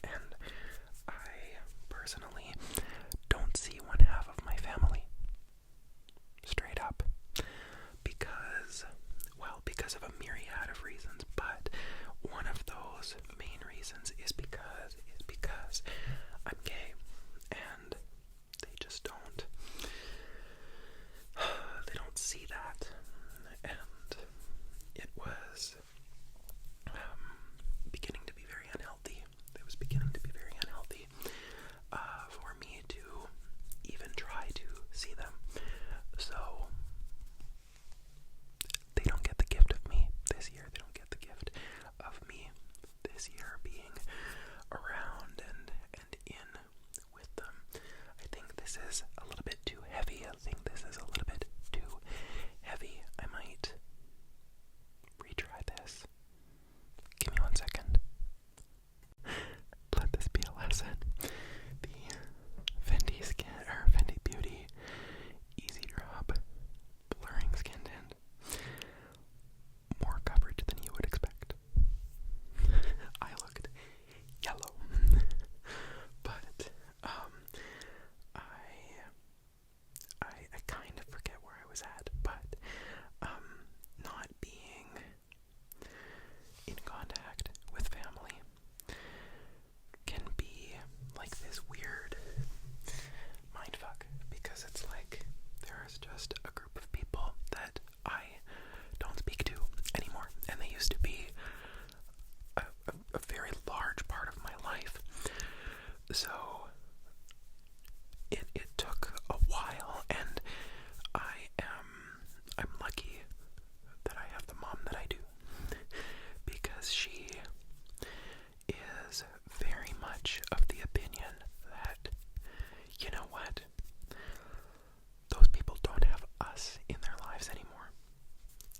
and I personally don't see one half of my family. Straight up. Because of a myriad of reasons, but one of those main reasons is because I'm gay, and they just don't see that, and it was beginning to be very unhealthy. It was beginning to be very unhealthy for me to even try to see them. So they don't get the gift of me this year. They don't get the gift of me this year being around and in with them. I think this is a little bit too heavy. I might retry this. Give me 1 second. Let this be a lesson. The Fenty Beauty Easy Drop Blurring Skin Tint. More coverage than you would expect. I looked yellow. But I kind of forget where I was at, but not being in contact with family can be like this weird mindfuck, because it's like there's just a group of people that I don't speak to anymore, and they used to be a very large part of my life. So it took a while, and I'm lucky that I have the mom that I do, because she is very much of the opinion that, you know what, those people don't have us in their lives anymore,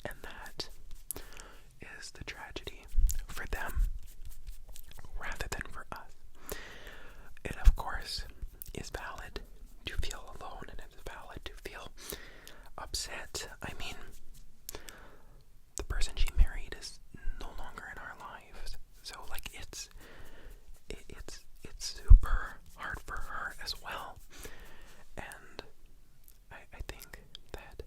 and that is the tragedy for them rather than for us. It, of course, is valid to feel alone, and it's valid to feel upset. I mean, the person she married is no longer in our lives, so like it's super hard for her as well. And I think that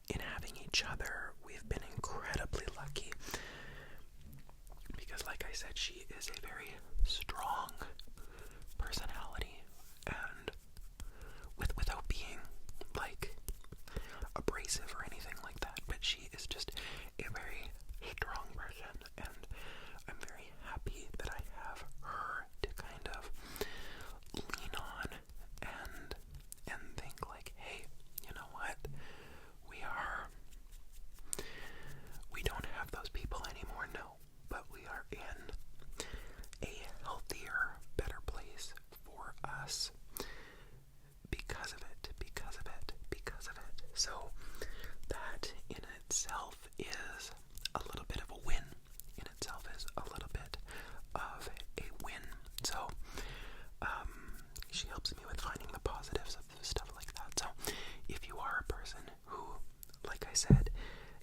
in having each other, we've been incredibly lucky, because like I said, she is a very strong personality, and without being like abrasive or anything like that, but she is just a very strong person, and I'm very happy that I have her to kind of lean on and think like, hey, you know what, we don't have those people anymore, no, but we are in a healthier, better place for us because of it. So that in itself is a little bit of a win. So she helps me with finding the positives of stuff like that. So if you are a person who, like I said,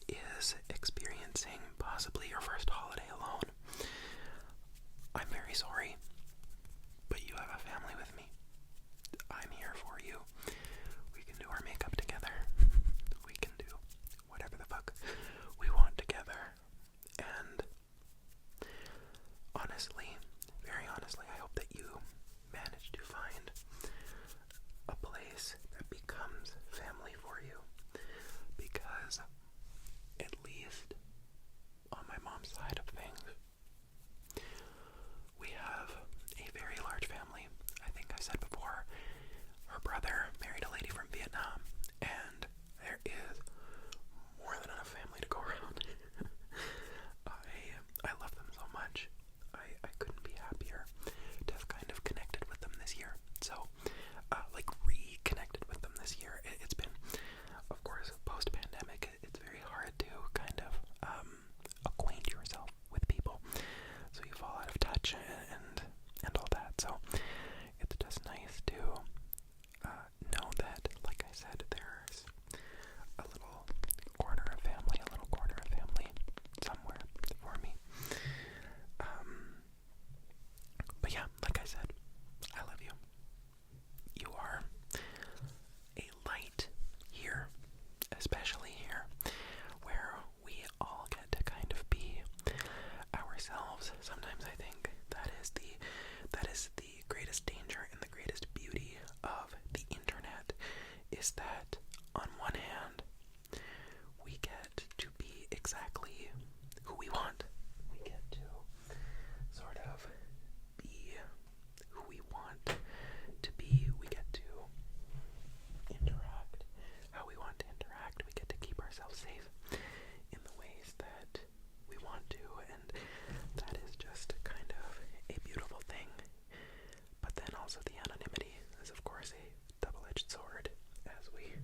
is experiencing possibly your first holiday alone, I'm very sorry, but you have a family with me. I'm here for you. We can do our makeup together. We can do whatever the fuck we want together. And honestly, very honestly, I hope that you manage to find a place that becomes family for you, because at least on my mom's side of things, we have a very large family. I think I've said before, her brother married a lady from Vietnam, and there is more than enough family to go around. I love them so much. I couldn't be happier to have kind of connected with them this year. So, like reconnected with them this year. It's been, of course, post-pandemic, it's very hard to kind of acquaint yourself with people. So you fall out of touch and all that. So it's just nice to know that, like I said, there's a little corner of family somewhere for me. sometimes I think that is the greatest danger and the greatest beauty of the internet, is that on one hand we get to be exactly who we want. We get to sort of be who we want to be. We get to interact how we want to interact. We get to keep ourselves safe in the ways that we want to, and that is just kind of a beautiful thing. But then also the anonymity is, of course, a double-edged sword, as we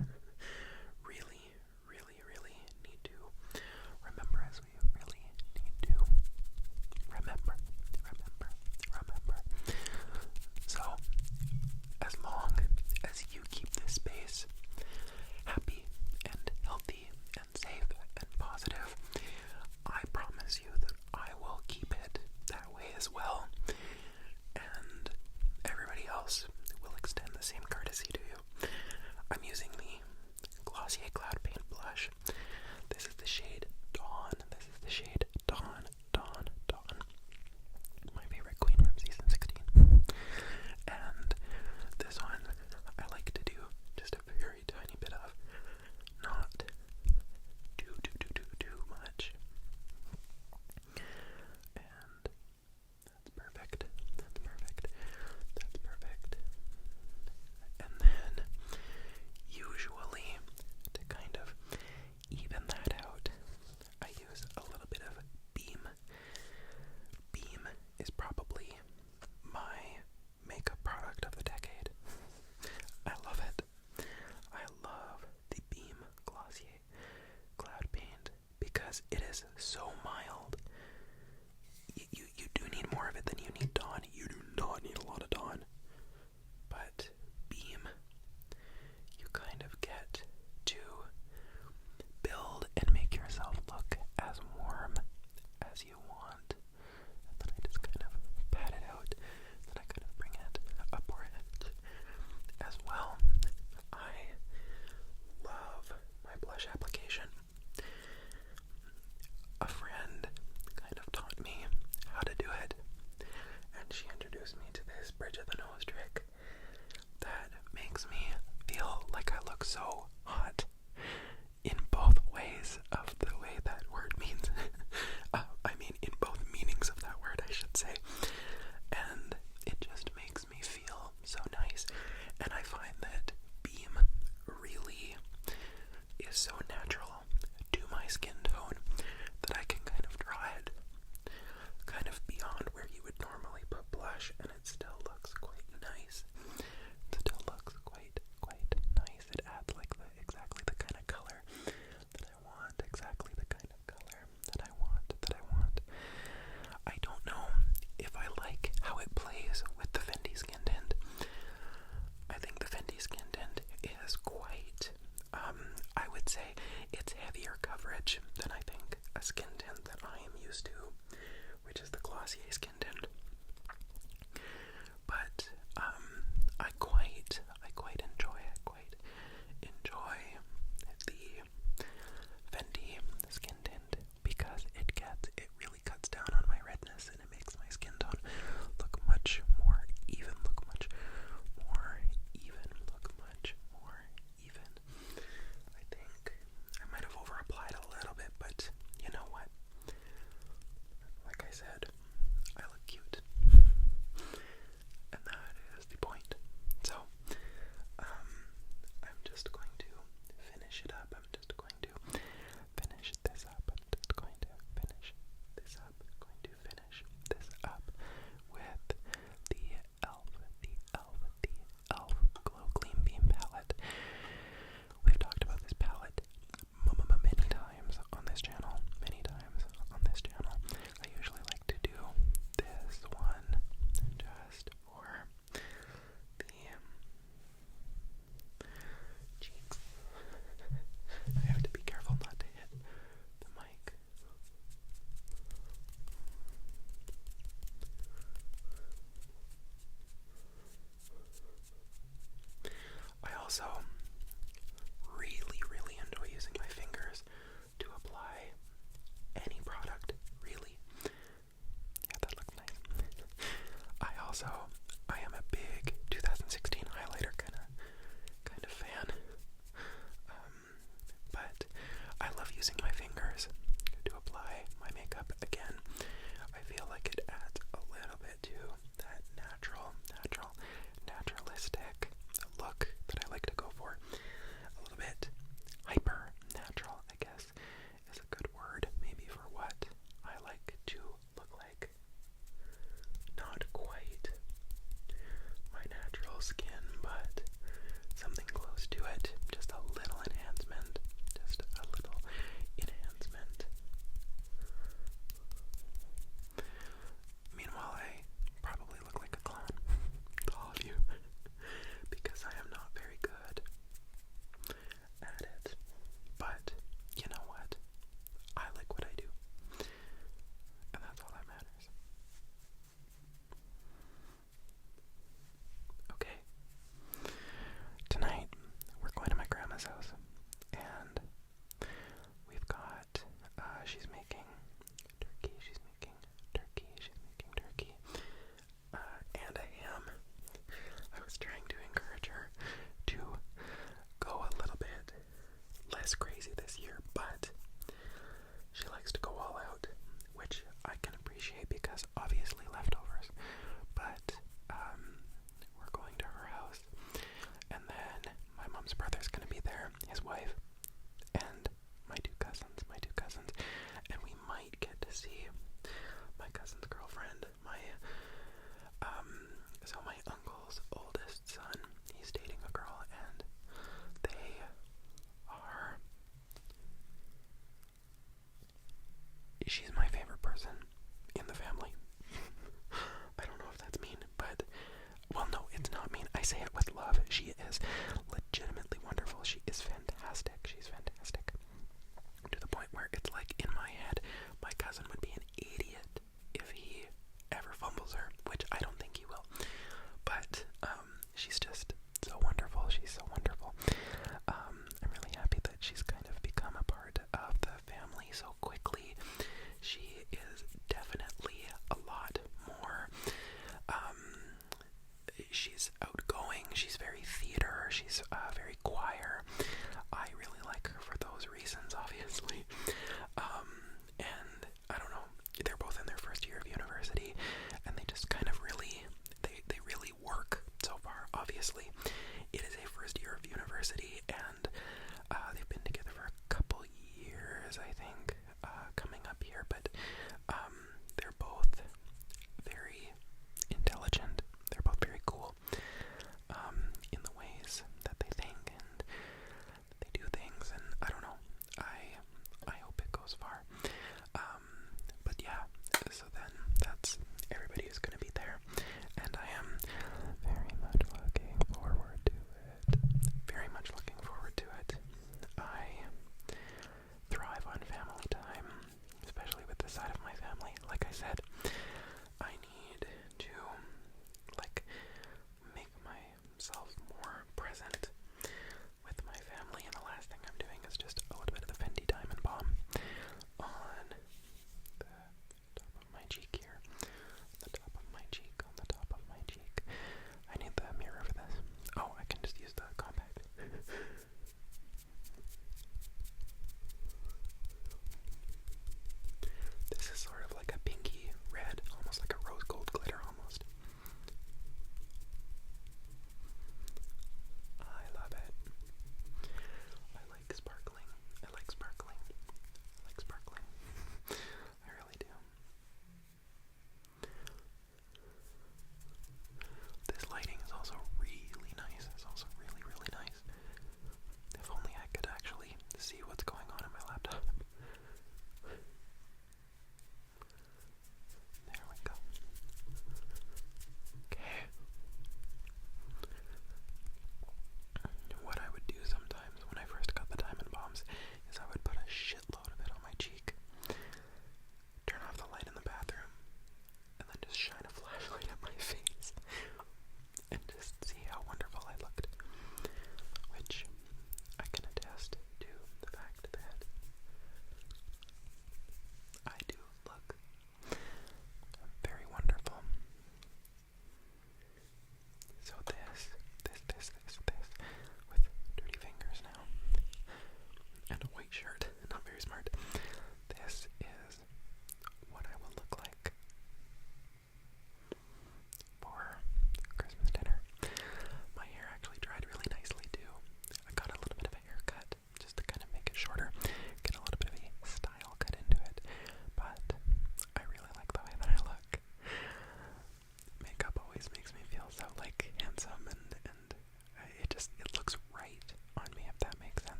also, I am a big 2016 highlighter kind of fan. But I love using my fingers to apply my makeup. Again, I feel like it adds a little bit to that naturalistic look that I like to go for. A little bit hyper natural, I guess, is a good word maybe for what I like to look like. Not quite my natural skin, but something close to it. Just a little enhancement. Just a little enhancement. Meanwhile, I probably look like a clown to all of you because I am not very good at it. But you know what? I like what I do. And that's all that matters. Okay. Tonight, we're going to my grandma's house. And we've got, she's making turkey, and a ham. I was trying to encourage her to go a little bit less crazy this year, but she likes to go all out, which I can appreciate because obviously leftovers. But we're going to her house, and then my mom's brother's gonna be there, his wife, and my two cousins, and we might get to see my cousin's girlfriend. So my uncle's oldest son, he's dating a girl, and they are, she's my favorite person in the family. I don't know if that's mean, but, well, no, it's not mean. I say it with love. She is legitimately wonderful. She is